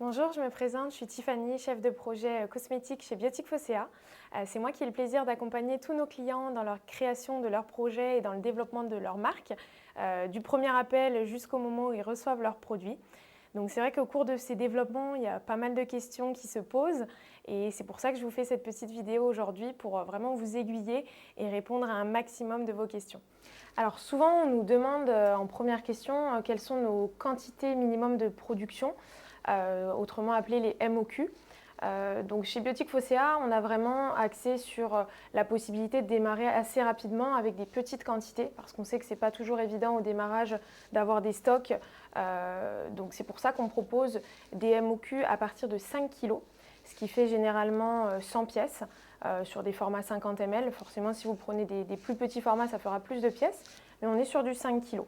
Bonjour, je me présente, je suis Tiffany, chef de projet cosmétique chez Biotique Fosséa. C'est moi qui ai le plaisir d'accompagner tous nos clients dans leur création de leurs projets et dans le développement de leur marque, du premier appel jusqu'au moment où ils reçoivent leurs produits. Donc c'est vrai qu'au cours de ces développements, il y a pas mal de questions qui se posent et c'est pour ça que je vous fais cette petite vidéo aujourd'hui pour vraiment vous aiguiller et répondre à un maximum de vos questions. Alors souvent, on nous demande en première question quelles sont nos quantités minimum de production, autrement appelées les MOQ. Donc chez Biotique Fosséa, on a vraiment axé sur la possibilité de démarrer assez rapidement avec des petites quantités parce qu'on sait que ce n'est pas toujours évident au démarrage d'avoir des stocks. Donc c'est pour ça qu'on propose des MOQ à partir de 5 kg, ce qui fait généralement 100 pièces sur des formats 50 ml. Forcément, si vous prenez des plus petits formats, ça fera plus de pièces, mais on est sur du 5 kg.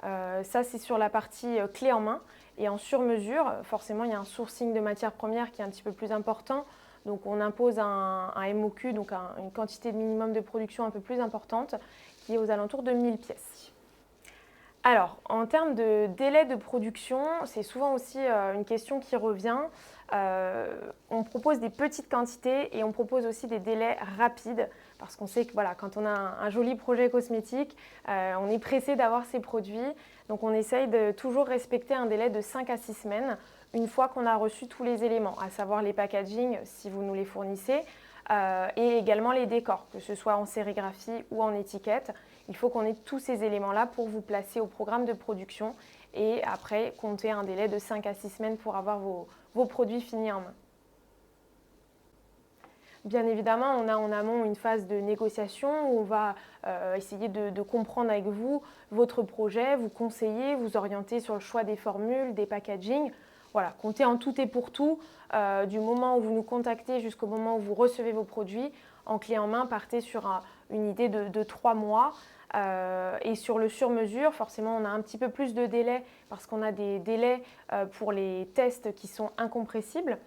Ça, c'est sur la partie clé en main. Et en sur-mesure, forcément, il y a un sourcing de matières premières qui est un petit peu plus important. Donc, on impose un MOQ, donc une quantité de minimum de production un peu plus importante, qui est aux alentours de 1000 pièces. Alors, en termes de délai de production, c'est souvent aussi une question qui revient. On propose des petites quantités et on propose aussi des délais rapides parce qu'on sait que voilà, quand on a un joli projet cosmétique, on est pressé d'avoir ces produits. Donc, on essaye de toujours respecter un délai de 5 à 6 semaines une fois qu'on a reçu tous les éléments, à savoir les packaging si vous nous les fournissez, et également les décors, que ce soit en sérigraphie ou en étiquette. Il faut qu'on ait tous ces éléments-là pour vous placer au programme de production et après compter un délai de 5 à 6 semaines pour avoir vos produits finis en main. Bien évidemment, on a en amont une phase de négociation où on va essayer de comprendre avec vous votre projet, vous conseiller, vous orienter sur le choix des formules, des packaging. Voilà, comptez en tout et pour tout, du moment où vous nous contactez jusqu'au moment où vous recevez vos produits. En clé en main, partez sur une idée de 3 mois. Et sur le sur-mesure, forcément, on a un petit peu plus de délai parce qu'on a des délais pour les tests qui sont incompressibles.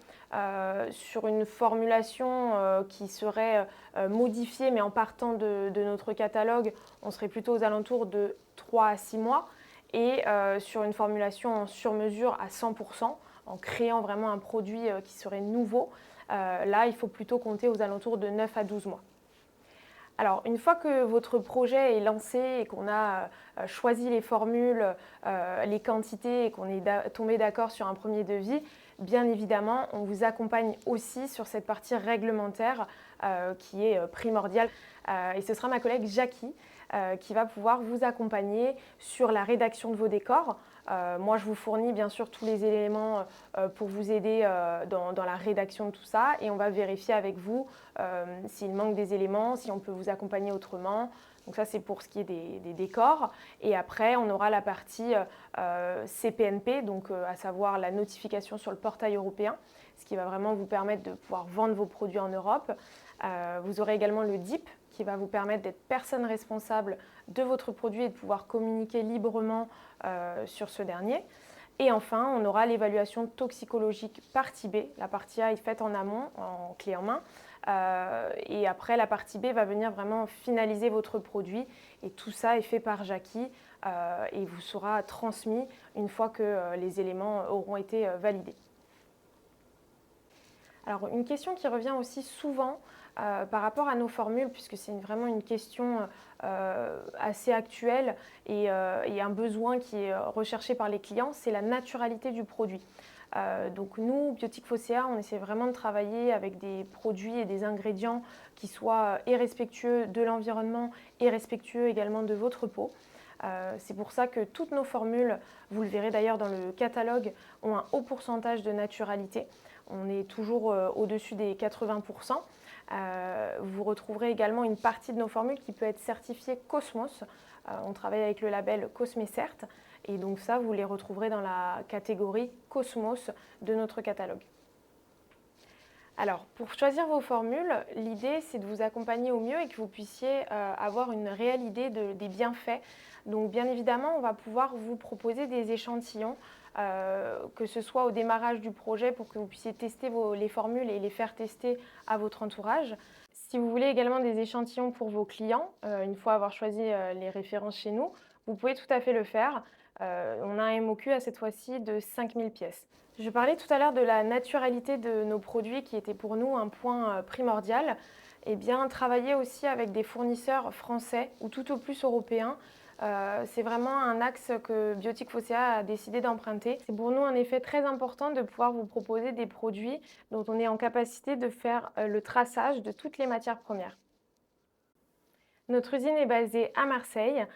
Sur une formulation qui serait modifiée, mais en partant de notre catalogue, on serait plutôt aux alentours de 3 à 6 mois. Et sur une formulation en sur-mesure à 100%, en créant vraiment un produit qui serait nouveau, là, il faut plutôt compter aux alentours de 9 à 12 mois. Alors, une fois que votre projet est lancé et qu'on a choisi les formules, les quantités et qu'on est tombé d'accord sur un premier devis, bien évidemment, on vous accompagne aussi sur cette partie réglementaire qui est primordiale. Et ce sera ma collègue Jackie qui va pouvoir vous accompagner sur la rédaction de vos décors. Moi, je vous fournis bien sûr tous les éléments pour vous aider dans la rédaction de tout ça et on va vérifier avec vous s'il manque des éléments, si on peut vous accompagner autrement. Donc ça, c'est pour ce qui est des décors. Et après, on aura la partie CPNP, donc à savoir la notification sur le portail européen, ce qui va vraiment vous permettre de pouvoir vendre vos produits en Europe. Vous aurez également le DIP, qui va vous permettre d'être personne responsable de votre produit et de pouvoir communiquer librement sur ce dernier. Et enfin, on aura l'évaluation toxicologique partie B. La partie A est faite en amont, en clé en main. Et après, la partie B va venir vraiment finaliser votre produit. Et tout ça est fait par Jackie et vous sera transmis une fois que les éléments auront été validés. Alors, une question qui revient aussi souvent par rapport à nos formules, puisque c'est vraiment une question assez actuelle et un besoin qui est recherché par les clients, c'est la naturalité du produit. Donc nous, Biotique Fosséa, on essaie vraiment de travailler avec des produits et des ingrédients qui soient et respectueux de l'environnement et respectueux également de votre peau. C'est pour ça que toutes nos formules, vous le verrez d'ailleurs dans le catalogue, ont un haut pourcentage de naturalité. On est toujours au-dessus des 80%. Vous retrouverez également une partie de nos formules qui peut être certifiée Cosmos. On travaille avec le label Cosmecert et donc ça, vous les retrouverez dans la catégorie Cosmos de notre catalogue. Alors, pour choisir vos formules, l'idée c'est de vous accompagner au mieux et que vous puissiez avoir une réelle idée des bienfaits. Donc, bien évidemment, on va pouvoir vous proposer des échantillons, que ce soit au démarrage du projet pour que vous puissiez tester les formules et les faire tester à votre entourage. Si vous voulez également des échantillons pour vos clients, une fois avoir choisi les références chez nous, vous pouvez tout à fait le faire. On a un MOQ à cette fois-ci de 5000 pièces. Je parlais tout à l'heure de la naturalité de nos produits qui était pour nous un point primordial. Eh bien, travailler aussi avec des fournisseurs français ou tout au plus européens, c'est vraiment un axe que Biotique Phocéa a décidé d'emprunter. C'est pour nous en effet très important de pouvoir vous proposer des produits dont on est en capacité de faire le traçage de toutes les matières premières. Notre usine est basée à Marseille.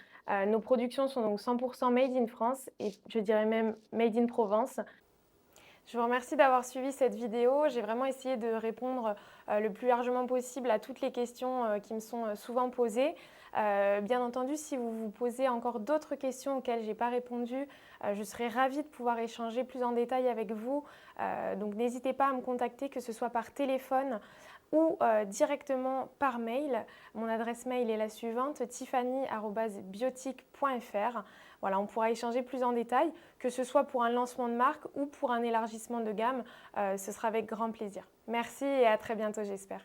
Nos productions sont donc 100% made in France et je dirais même made in Provence. Je vous remercie d'avoir suivi cette vidéo. J'ai vraiment essayé de répondre le plus largement possible à toutes les questions qui me sont souvent posées. Bien entendu, si vous vous posez encore d'autres questions auxquelles je n'ai pas répondu, je serai ravie de pouvoir échanger plus en détail avec vous. Donc n'hésitez pas à me contacter, que ce soit par téléphone ou directement par mail. Mon adresse mail est la suivante, tiffany@biotique.fr. Voilà, on pourra échanger plus en détail, que ce soit pour un lancement de marque ou pour un élargissement de gamme. Ce sera avec grand plaisir. Merci et à très bientôt, j'espère.